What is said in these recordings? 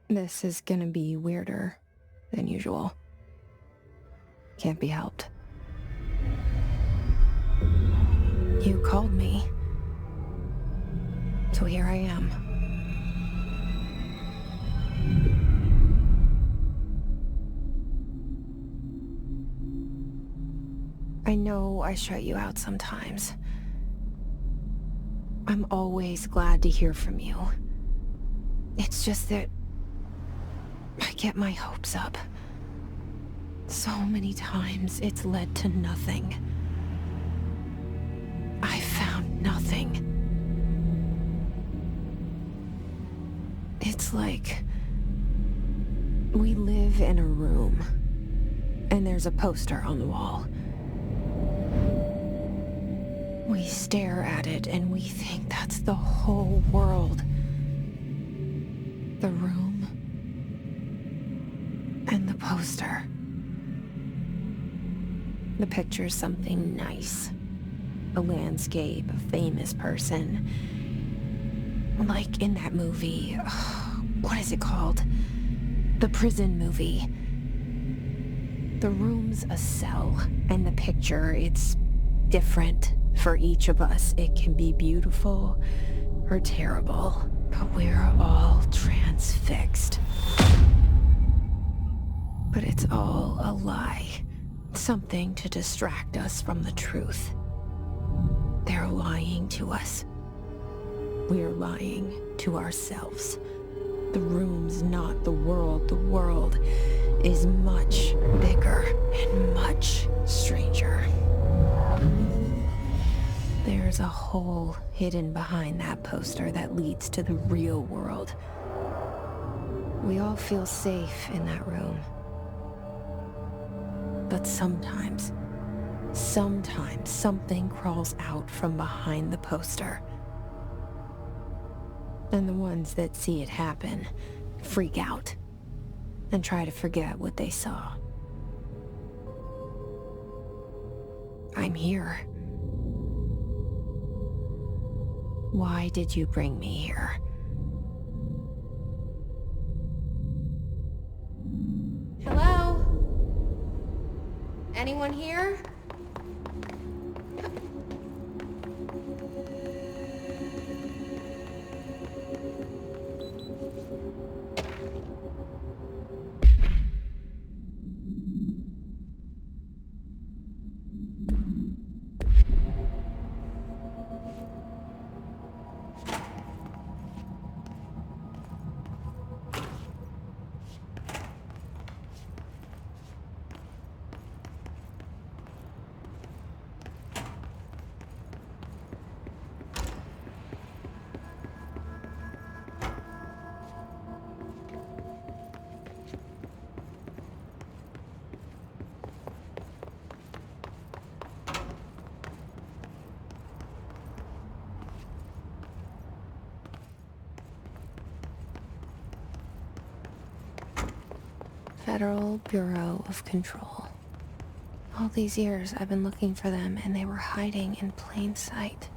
This is gonna be weirder than usual. Can't be helped. You called me. So here I am. I know I shut you out sometimes. I'm always glad to hear from you. It's just that I get my hopes up. So many times it's led to nothing. I found nothing. It's like we live in a room, and there's a poster on the wall. We stare at it and we think that's the whole world. The room and the poster. The picture's something nice. A landscape, a famous person. Like in that movie, what is it called? The prison movie. The room's a cell, and the picture, it's different for each of us. It can be beautiful or terrible, but we're all transfixed. But it's all a lie. Something to distract us from the truth. They're lying to us. We're lying to ourselves. The room's not the world. The world is much bigger and much stranger. There's a hole hidden behind that poster that leads to the real world. We all feel safe in that room. But sometimes something crawls out from behind the poster. And the ones that see it happen freak out and try to forget what they saw. I'm here. Why did you bring me here? Hello? Anyone here? Federal Bureau of Control. All these years I've been looking for them and they were hiding in plain sight.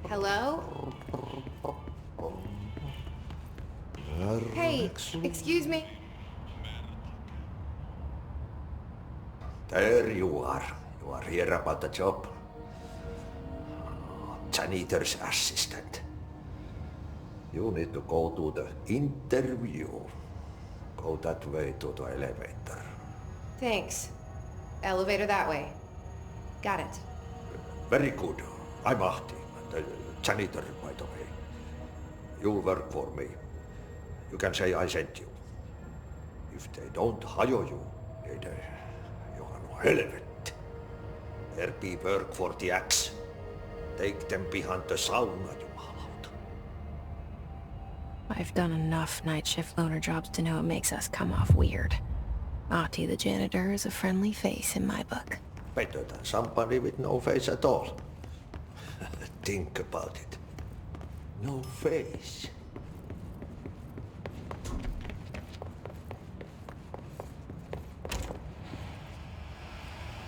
Hello? Hey, excuse me. There you are. You are here about the job. Janitor's assistant. You need to go to the interview. Go that way to the elevator. Thanks. Elevator that way. Got it. Very good. I'm Ahti, the janitor, by the way. You'll work for me. You can say I sent you. If they don't hire you, Leader, you are no helvet. There be work for the axe. Take them behind the sauna, jumalauta. I've done enough night shift loner jobs to know it makes us come off weird. Ahti the janitor is a friendly face in my book. Better than somebody with no face at all. Think about it. No face.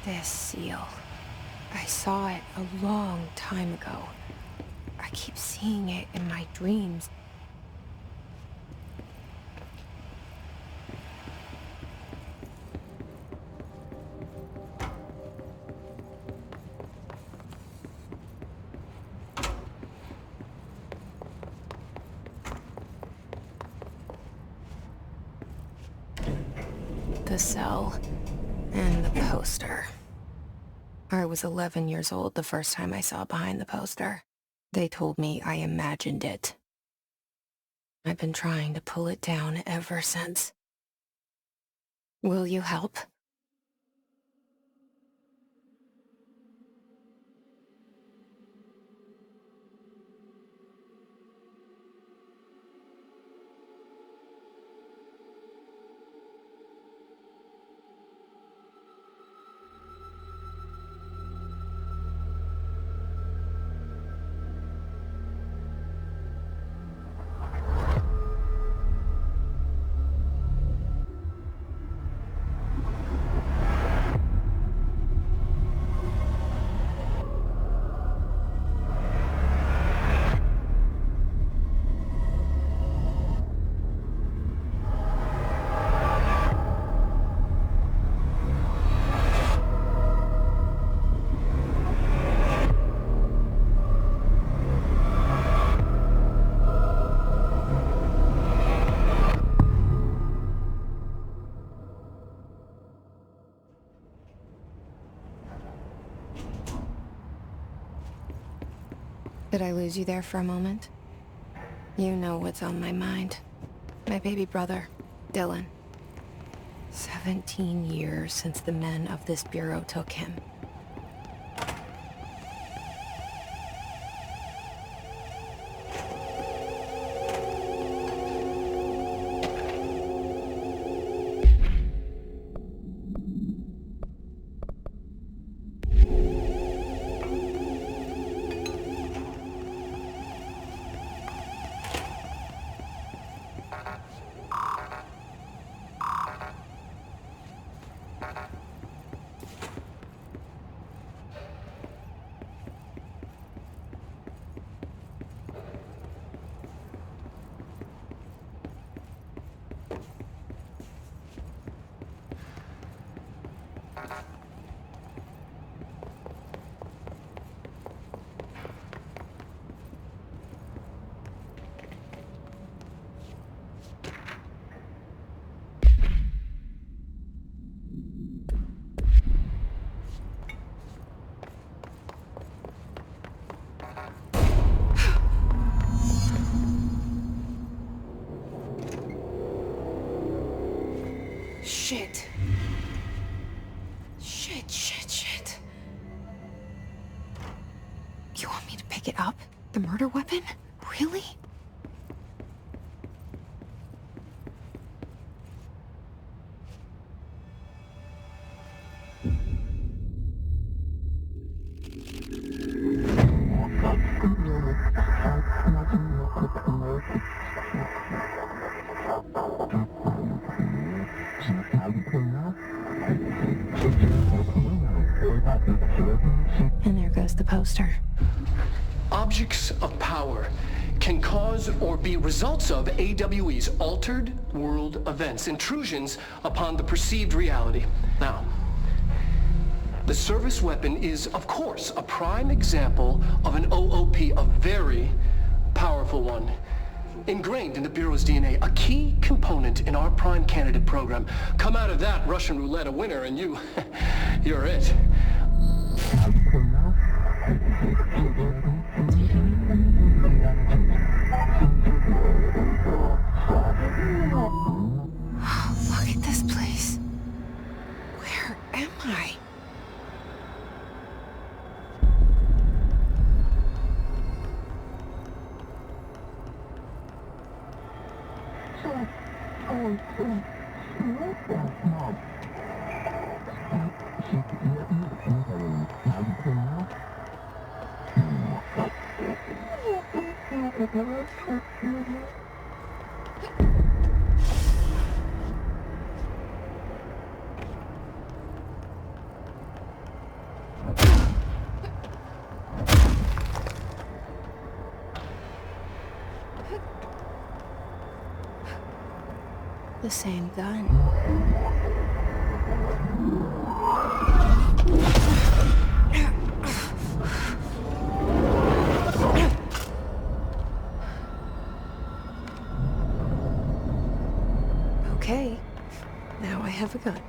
This seal. I saw it a long time ago. I keep seeing it in my dreams. The cell and the poster. I was 11 years old the first time I saw behind the poster. They told me I imagined it. I've been trying to pull it down ever since. Will you help? Did I lose you there for a moment? You know what's on my mind. My baby brother, Dylan. 17 years since the men of this bureau took him. Shit. Shit. You want me to pick it up? The murder weapon? Really? And there goes the poster. Objects of power can cause or be results of AWE's altered world events, intrusions upon the perceived reality. Now, the service weapon is, of course, a prime example of an OOP, a very powerful one. Ingrained in the Bureau's DNA, a key component in our prime candidate program. Come out of that Russian roulette a winner and you're it. Look at the The same gun. Okay, now I have a gun.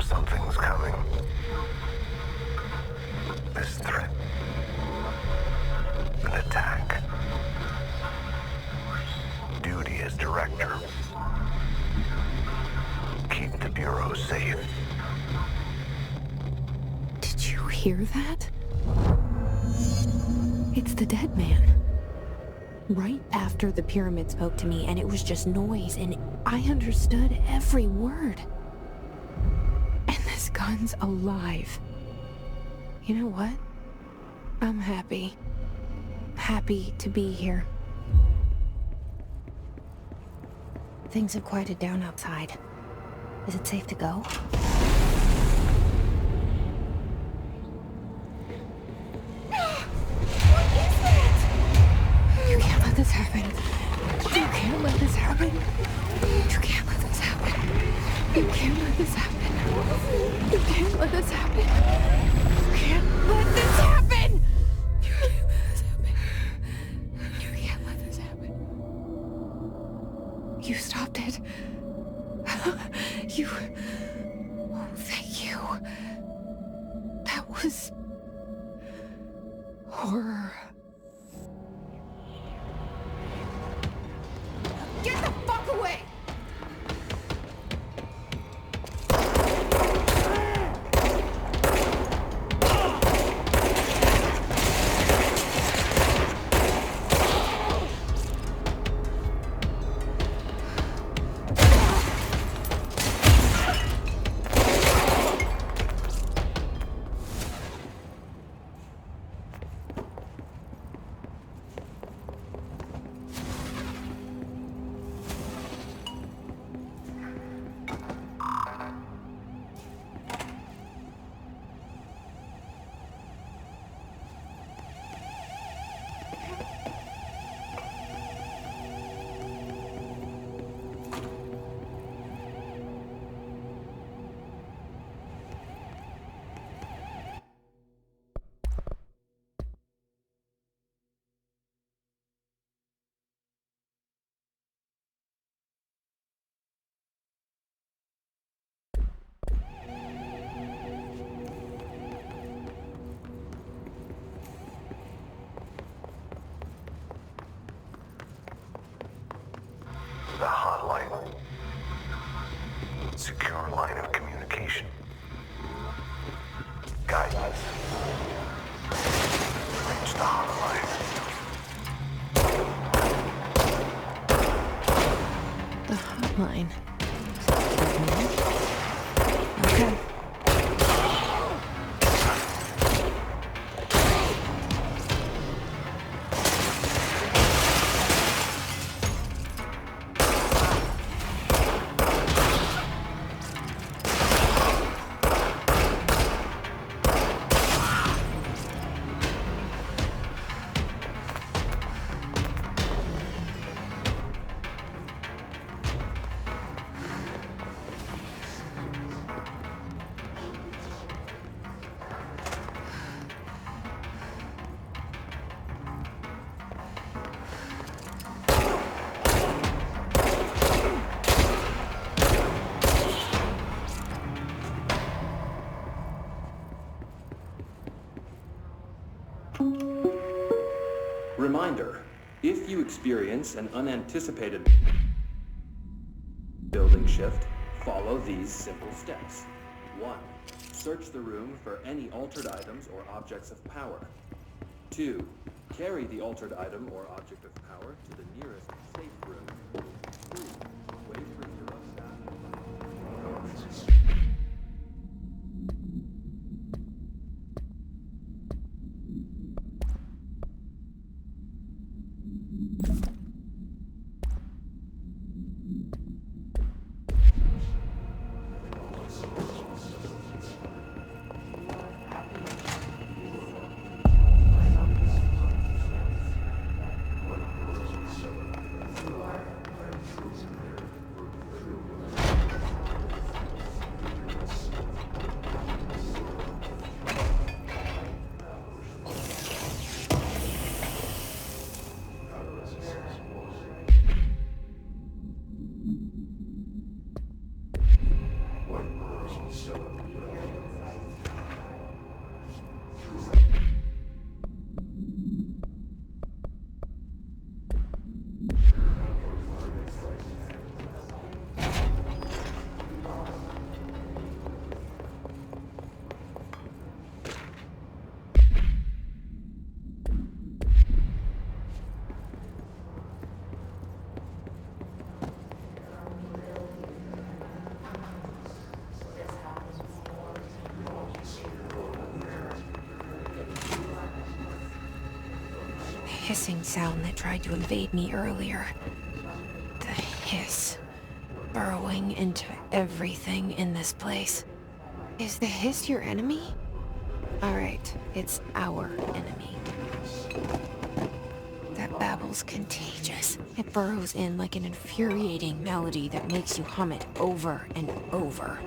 Something's coming. This threat. An attack. Duty as director. Keep the Bureau safe. Did you hear that? It's the dead man. Right after the pyramid spoke to me, and it was just noise, and I understood every word. And this gun's alive. You know what? I'm happy. Happy to be here. Things have quieted down outside. Is it safe to go? You can't let this happen. You can't let this happen. You can't let this happen. You can't let this happen. You can't let this happen. You can't let this happen. You can't let this happen. You can't let this happen. You stopped it. You... Oh, thank you. That was... horror. Get the fuck away! The hotline. Secure line of communication. Guidance. Reach the hotline. The hotline. Okay. Reminder, if you experience an unanticipated building shift, follow these simple steps. 1. Search the room for any altered items or objects of power. 2. Carry the altered item or object of power to the nearest safe room. 3. Wait for Zero staff. Hissing sound that tried to invade me earlier. The hiss. Burrowing into everything in this place. Is the hiss your enemy? Alright, it's our enemy. That babble's contagious. It burrows in like an infuriating melody that makes you hum it over and over.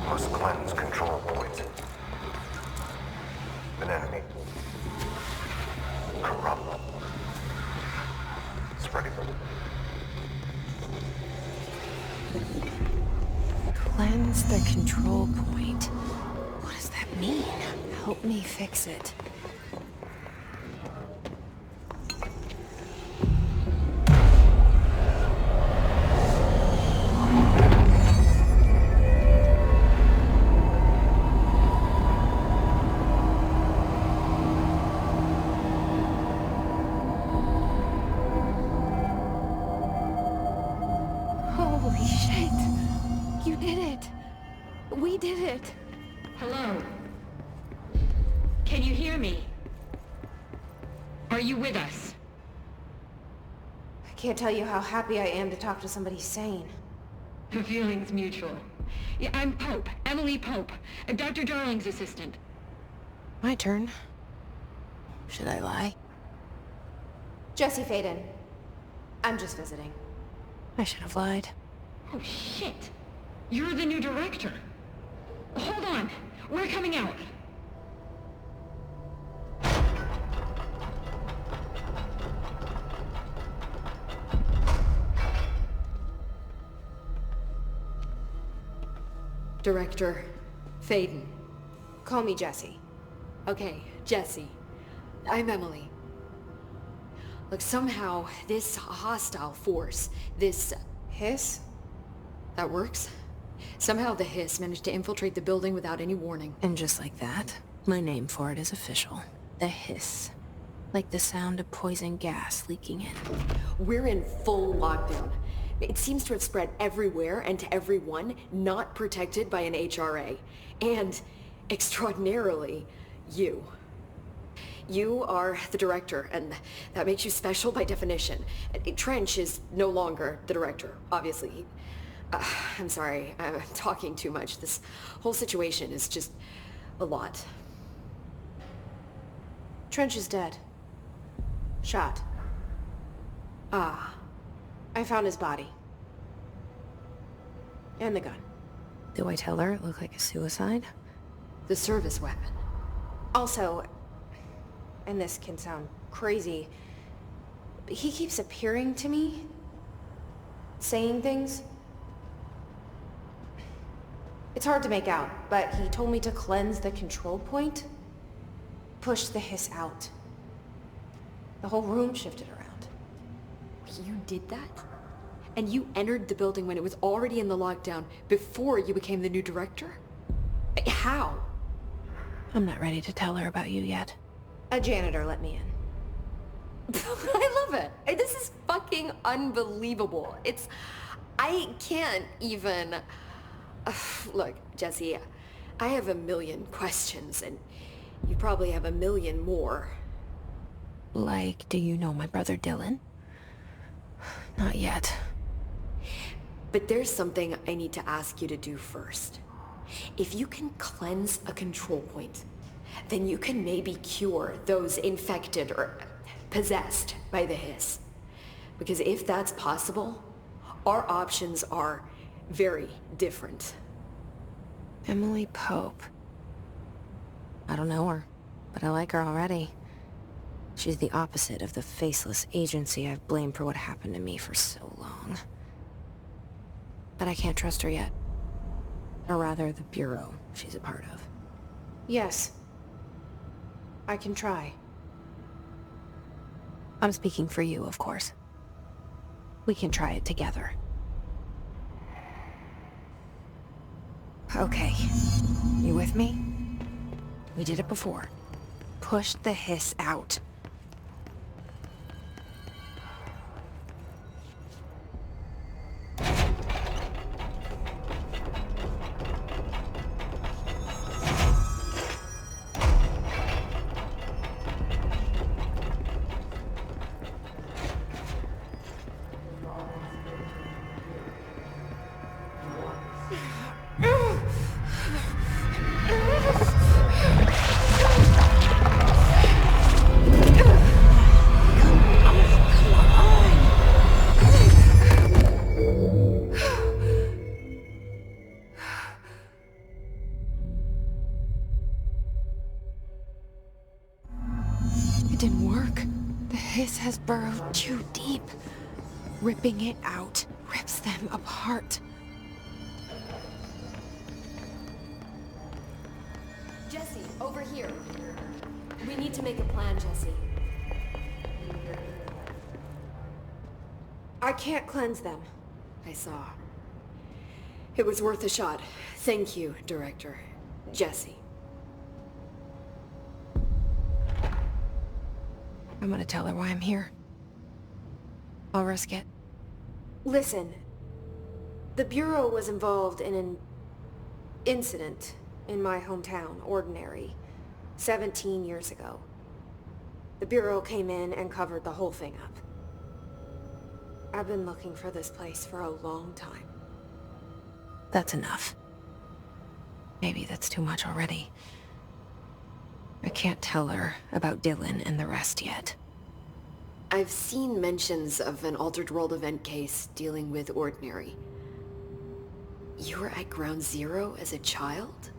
Must cleanse control points. An enemy. Corrupt. Spreading. Cleanse the control point. What does that mean? Help me fix it. Holy shit! You did it! We did it! Hello? Can you hear me? Are you with us? I can't tell you how happy I am to talk to somebody sane. The feeling's mutual. Yeah, I'm Pope, Emily Pope, Dr. Darling's assistant. My turn. Should I lie? Jesse Faden. I'm just visiting. I should have lied. Oh shit! You're the new director. Hold on, we're coming out. Director Faden. Call me Jesse. Okay, Jesse. I'm Emily. Look, somehow this hostile force, this... Hiss? That works? Somehow the Hiss managed to infiltrate the building without any warning. And just like that, my name for it is official. The Hiss. Like the sound of poison gas leaking in. We're in full lockdown. It seems to have spread everywhere and to everyone not protected by an HRA. And, extraordinarily, you. You are the director, and that makes you special by definition. Trench is no longer the director, obviously. I'm sorry, I'm talking too much. This whole situation is just a lot. Trench is dead. Shot. Ah. I found his body. And the gun. Do I tell her it looked like a suicide? The service weapon. Also, and this can sound crazy, but he keeps appearing to me, saying things. It's hard to make out, but he told me to cleanse the control point, push the Hiss out. The whole room shifted around. You did that? And you entered the building when it was already in the lockdown before you became the new director? How? I'm not ready to tell her about you yet. A janitor let me in. I love it. This is fucking unbelievable. I can't even... Look, Jesse, I have a million questions, and you probably have a million more. Like, do you know my brother Dylan? Not yet. But there's something I need to ask you to do first. If you can cleanse a control point, then you can maybe cure those infected or possessed by the Hiss. Because if that's possible, our options are very different. Emily Pope. I don't know her, but I like her already. She's the opposite of the faceless agency I've blamed for what happened to me for so long. But I can't trust her yet. Or rather, the Bureau she's a part of. Yes. I can try. I'm speaking for you, of course. We can try it together. Okay. You with me? We did it before. Push the Hiss out. It didn't work. The Hiss has burrowed too deep. Ripping it out rips them apart. Jesse, over here. We need to make a plan, Jesse. I can't cleanse them. I saw. It was worth a shot. Thank you, Director. Jesse. I'm gonna tell her why I'm here. I'll risk it. Listen. The Bureau was involved in an incident in my hometown, Ordinary, 17 years ago. The Bureau came in and covered the whole thing up. I've been looking for this place for a long time. That's enough. Maybe that's too much already. I can't tell her about Dylan and the rest yet. I've seen mentions of an Altered World event case dealing with Ordinary. You were at Ground Zero as a child?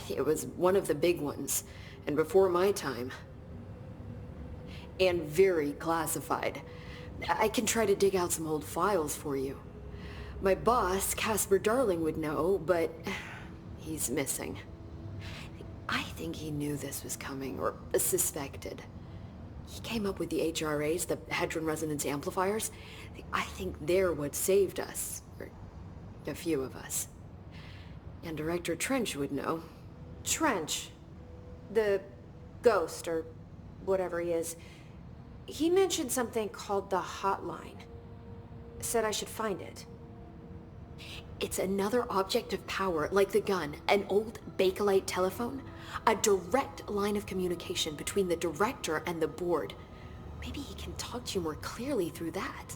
It was one of the big ones, and before my time. And very classified. I can try to dig out some old files for you. My boss, Casper Darling, would know, but he's missing. I think he knew this was coming, or suspected. He came up with the HRAs, the Hadron Resonance Amplifiers. I think they're what saved us, or a few of us. And Director Trench would know. Trench, the ghost, or whatever he is, he mentioned something called the Hotline. Said I should find it. It's another object of power, like the gun, an old Bakelite telephone. A direct line of communication between the director and the board. Maybe he can talk to you more clearly through that.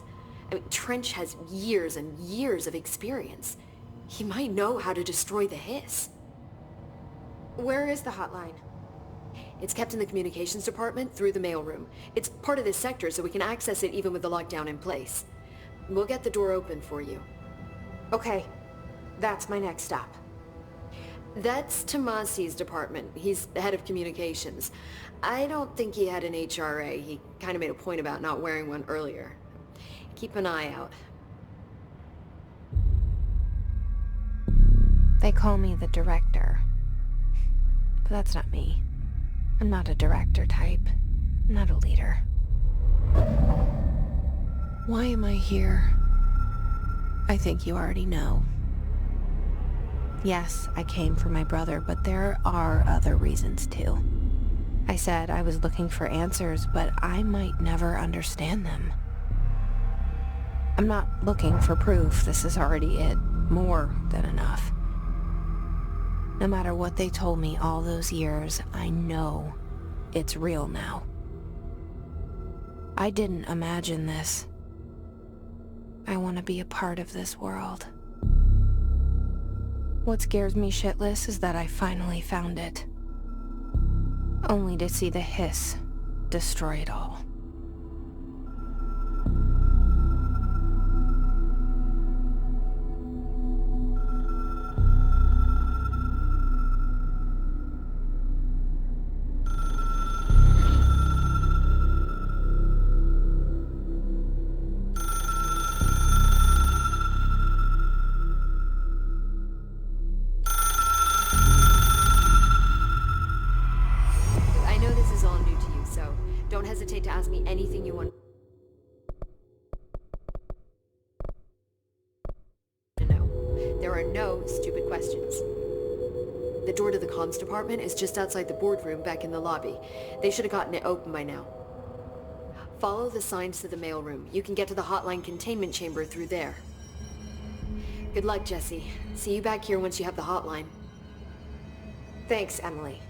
I mean, Trench has years and years of experience. He might know how to destroy the Hiss. Where is the hotline? It's kept in the communications department through the mailroom. It's part of this sector, so we can access it even with the lockdown in place. We'll get the door open for you. Okay, that's my next stop. That's Tomasi's department. He's the head of communications. I don't think he had an HRA. He kind of made a point about not wearing one earlier. Keep an eye out. They call me the director. But that's not me. I'm not a director type. I'm not a leader. Why am I here? I think you already know. Yes, I came for my brother, but there are other reasons too. I said I was looking for answers, but I might never understand them. I'm not looking for proof. This is already it. More than enough. No matter what they told me all those years, I know it's real now. I didn't imagine this. I want to be a part of this world. What scares me shitless is that I finally found it. Only to see the Hiss destroy it all. Don't hesitate to ask me anything you want to know. There are no stupid questions. The door to the comms department is just outside the boardroom back in the lobby. They should have gotten it open by now. Follow the signs to the mailroom. You can get to the hotline containment chamber through there. Good luck, Jesse. See you back here once you have the hotline. Thanks, Emily.